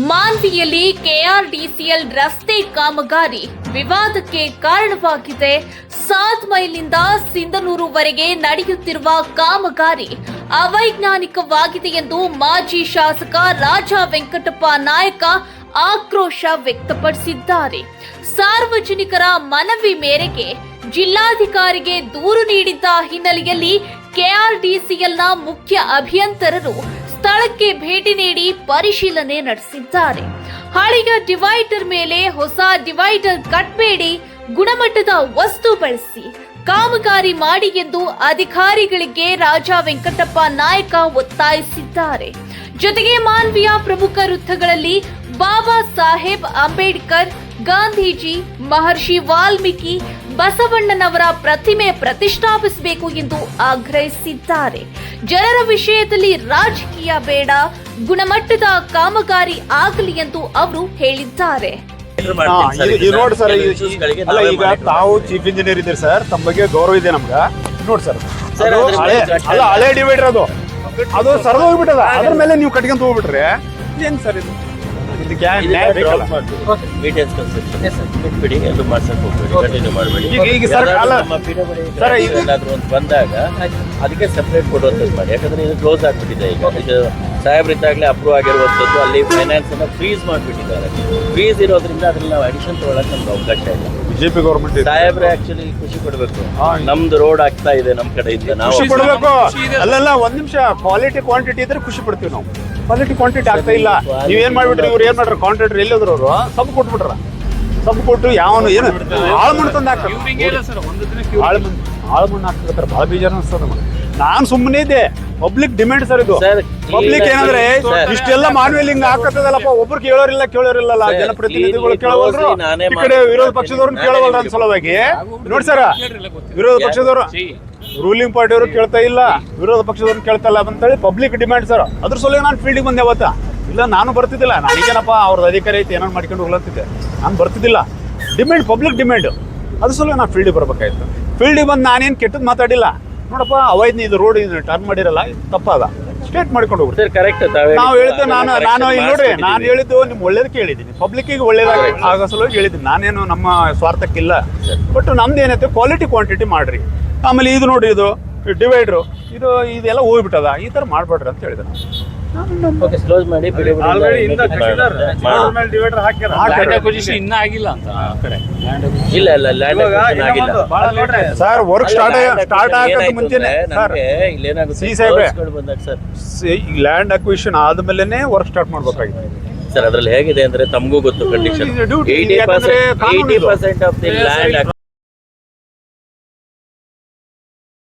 ಮಾನ್ವಿಯಲ್ಲಿ KRDCL ರಸ್ತೆ ಕಾಮಗಾರಿ ವಿವಾದಕ್ಕೆ ಕಾರಣವಾಗಿದೆ. 7 ಮೈಲಿನಿಂದ ಸಿಂಧನೂರುವರೆಗೆ ನಡೆಯುತ್ತಿರುವ ಕಾಮಗಾರಿ ಅವೈಜ್ಞಾನಿಕವಾಗಿದೆ ಎಂದು ಮಾಜಿ ಶಾಸಕ ರಾಜಾ ವೆಂಕಟಪ್ಪ ನಾಯಕ ಆಕ್ರೋಶ ವ್ಯಕ್ತಪಡಿಸಿದ್ದಾರೆ. ಸಾರ್ವಜನಿಕರ ಮನವಿ ಮೇರೆಗೆ ಜಿಲ್ಲಾಧಿಕಾರಿಗೆ ದೂರು ನೀಡಿದ್ದ ಹಿನ್ನೆಲೆಯಲ್ಲಿ ಕೆಆರ್ಡಿಸಿಎಲ್ನ ಮುಖ್ಯ ಅಭಿಯಂತರರು ಸ್ಥಳಕ್ಕೆ ಭೇಟಿ ನೀಡಿ ಪರಿಶೀಲನೆ ನಡೆಸಿದ್ದಾರೆ. ಹಳೆಯ ಡಿವೈಡರ್ ಮೇಲೆ ಹೊಸ ಡಿವೈಡರ್ ಕಟ್ಟಬೇಡಿ, ಗುಣಮಟ್ಟದ ವಸ್ತು ಬಳಸಿ ಕಾಮಗಾರಿ ಮಾಡಿ ಎಂದು ಅಧಿಕಾರಿಗಳಿಗೆ ರಾಜಾ ವೆಂಕಟಪ್ಪ ನಾಯಕ ಒತ್ತಾಯಿಸಿದ್ದಾರೆ. ಜೊತೆಗೆ ಮಾನ್ವಿಯ ಪ್ರಮುಖ ವೃತ್ತಗಳಲ್ಲಿ ಬಾಬಾ ಸಾಹೇಬ್ ಅಂಬೇಡ್ಕರ್, ಗಾಂಧೀಜಿ, ಮಹರ್ಷಿ ವಾಲ್ಮೀಕಿ, ಬಸವಣ್ಣನವರ ಪ್ರತಿಮೆ ಪ್ರತಿಷ್ಠಾಪಿಸಬೇಕು ಎಂದು ಆಗ್ರಹಿಸಿದ್ದಾರೆ. ಜನರ ವಿಷಯದಲ್ಲಿ ರಾಜಕೀಯ ಬೇಡ, ಗುಣಮಟ್ಟದ ಕಾಮಗಾರಿ ಆಗಲಿ ಎಂದು ಅವರು ಹೇಳಿದ್ದಾರೆ. ನೋಡಿ ಸರ್, ಅಲ್ಲ ಈಗ ತಾವು ಚೀಫ್ ಇಂಜಿನಿಯರ್ ಇದ್ದೀರಿ ಸರ್, ತಮ್ಮ ಬಗ್ಗೆ ಗೌರವ ಇದೆ ನಮ್ಗ. ನೋಡಿ ಸರ್, ಅಲ್ಲ ಹಳೆ ಡಿವೈಡರ್ ಅದು ಸರಿದು ಹೋಗ್ಬಿಟ್ಟದ, ಅದ್ರ ಮೇಲೆ ನೀವು ಕಟ್ಕೊಂತ ಹೋಗ್ಬಿಟ್ರೆ ಏನ್ ಸರ್ ಇದು? ಬಂದಾಗ ಅದಕ್ಕೆ ಸೆಪರೇಟ್ ಕೊಡುವಂಥದ್ದು ಮಾಡಿ. ಯಾಕಂದ್ರೆ ಇದು ಕ್ಲೋಸ್ ಆಗ್ಬಿಟ್ಟಿದೆ. ಈಗ ಸಾಹೇಬ್ರಿದ್ದಾಗಲೇ ಅಪ್ರೂವ್ ಆಗಿರುವಂಥದ್ದು ಅಲ್ಲಿ ಫೈನಾನ್ಸ್ ಅನ್ನ ಫ್ರೀಸ್ ಮಾಡಿಬಿಟ್ಟಿದ್ದಾರೆ. ಫ್ರೀಸ್ ಇರೋದ್ರಿಂದ ಅದ್ರಲ್ಲಿ ನಾವು ಅಡಿಷನ್ ತಗೊಳಕ್ ನಮ್ಗೆ ಅವಕಾಶ ಇಲ್ಲ. ಬಿಜೆಪಿ ಗೌರ್ಮೆಂಟ್ ಸಾಹೇಬ್ರೆ ಆಕ್ಚುಲಿ ಖುಷಿ ಪಡ್ಬೇಕು, ನಮ್ದು ರೋಡ್ ಆಗ್ತಾ ಇದೆ ನಮ್ಮ ಕಡೆಯಿಂದ. ನಾವು ಪಡ್ಬೇಕು. ಅಲ್ಲೆಲ್ಲ ಒಂದ್ ನಿಮಿಷ, ಕ್ವಾಲಿಟಿ ಕ್ವಾಂಟಿಟಿ ಇದ್ರೆ ಖುಷಿ ಪಡ್ತೀವಿ ನಾವು. ಕ್ವಾಲಿಟಿ ಕ್ವಾಂಟಿಟಿ ಆಗ್ತಾ ಇಲ್ಲ. ನೀವ್ ಏನ್ ಮಾಡ್ಬಿಟ್ರಿ, ಇವ್ರು ಏನ್ ಮಾಡ್ರ, ಕಾಂಟ್ರಾಕ್ಟರ್ ಎಲ್ಲಿದ್ರು ಅವರು ಸಬ್ ಕೊಟ್ಬಿಟ್ರ. ಸಬ್ ಕೊಟ್ಟು ಯಾವನು ಏನು ಆಳ್ಮಣ್ಣು ತಂದು ಹಾಕ್ತಾರೆ, ಆಳ್ಮಣ್ಣು ಹಾಕ್ತಾರೆ. ಬಹಳ ಬೇಜಾರು ಅನ್ಸ್ತದ ನಮಗೆ. ನಾನ್ ಸುಮ್ಮನೆ ಇದ್ದೆ, ಪಬ್ಲಿಕ್ ಡಿಮ್ಯಾಂಡ್ ಸರ್ ಇದು. ಪಬ್ಲಿಕ್ ಏನಂದ್ರೆ ಇಷ್ಟೆಲ್ಲ ಮಾನ್ವೇಲಿ ಹಿಂಗ ಹಾಕತ್ತದಲ್ಲಪ್ಪ, ಒಬ್ರು ಕೇಳೋರಿಲ್ಲ ಜನಪ್ರತಿನಿಧಿಗಳು ಕೇಳವಲ್ರು, ಈ ಕಡೆ ವಿರೋಧ ಪಕ್ಷದವ್ರನ್ನ ಕೇಳವಲ್ರ ಅಂತ ಸಲುವಾಗಿ. ನೋಡಿ ಸರ್, ವಿರೋಧ ಪಕ್ಷದವರು ರೂಲಿಂಗ್ ಪಾರ್ಟಿಯವರು ಕೇಳ್ತಾ ಇಲ್ಲ, ವಿರೋಧ ಪಕ್ಷದವ್ರನ್ನ ಕೇಳ್ತಾ ಇಲ್ಲ ಅಂತೇಳಿ ಪಬ್ಲಿಕ್ ಡಿಮ್ಯಾಂಡ್ ಸರ್. ಅದ್ರ ಸಲುವಾಗಿ ನಾನು ಫೀಲ್ಡಿಗೆ ಬಂದೆ ಅವತ್ತ. ಇಲ್ಲ ನಾನು ಬರ್ತಿದ್ದಿಲ್ಲ, ನನಗೇನಪ್ಪ ಅವ್ರದ್ದು ಅಧಿಕಾರಿ ಐತಿ ಏನಾರು ಮಾಡ್ಕೊಂಡು ಹೋಗ್ಲತ್ತಿದ್ದೆ, ನಾನು ಬರ್ತಿದ್ದಿಲ್ಲ. ಡಿಮ್ಯಾಂಡ್, ಪಬ್ಲಿಕ್ ಡಿಮ್ಯಾಂಡ್, ಅದ್ರ ಸಲುವಾಗಿ ನಾನು ಫೀಲ್ಡಿಗೆ ಬರ್ಬೇಕಾಯ್ತು. ಫೀಲ್ಡಿಗೆ ಬಂದು ನಾನೇನು ಕೆಟ್ಟದ್ದು ಮಾತಾಡಿಲ್ಲ. ನೋಡಪ್ಪ, ಅವೈದ್ಯ ಇದು ರೋಡ್ ಟರ್ನ್ ಮಾಡಿರಲ್ಲ, ತಪ್ಪದ ಸ್ಟೇಟ್ ಮಾಡ್ಕೊಂಡು ಹೋಗ್ಬಿಡ್ತೀವಿ. ಕರೆಕ್ಟ್ ನಾವು ಹೇಳಿದ್ದು, ನಾನು ಇಲ್ಲಿ ನೋಡ್ರಿ, ನಾನು ಹೇಳಿದ್ದು ನಿಮ್ ಒಳ್ಳೇದಕ್ಕೆ ಹೇಳಿದ್ದೀನಿ, ಪಬ್ಲಿಕ್ಕಿಗೆ ಒಳ್ಳೇದಾಗ ಆಗೋ ಸಲುವಾಗಿ ಹೇಳಿದ್ದೀನಿ. ನಾನೇನು ನಮ್ಮ ಸ್ವಾರ್ಥಕ್ಕಿಲ್ಲ. ಬಟ್ ನಮ್ದು ಏನೈತೆ, ಕ್ವಾಲಿಟಿ ಕ್ವಾಂಟಿಟಿ ಮಾಡ್ರಿ. ಆಮೇಲೆ ಇದು ನೋಡಿ, ಇದು ಡಿವೈಡ್ರು ಇದೆಲ್ಲ ಹೋಗ್ಬಿಟ್ಟದ, ಈ ತರ ಮಾಡ್ಬೇಡ್ರಿ ಅಂತ ಹೇಳಿದೆ. ಸರ್ ವರ್ಕ್ ಸ್ಟಾರ್ಟ್ ಆಗಕ್ಕೆ ಮುಂಚೆನೆ ಲ್ಯಾಂಡ್ ಅಕ್ವಿಷನ್ ಆದ್ಮೇಲೆ ವರ್ಕ್ ಸ್ಟಾರ್ಟ್ ಮಾಡ್ಬೇಕಾಗಿತ್ತು ಸರ್. ಅದ್ರಲ್ಲಿ ಹೇಗಿದೆ ಅಂದ್ರೆ ತಮಗೂ ಗೊತ್ತು ಕಂಡೀಷನ್, 80% ಆಫ್ ದಿ ಲ್ಯಾಂಡ್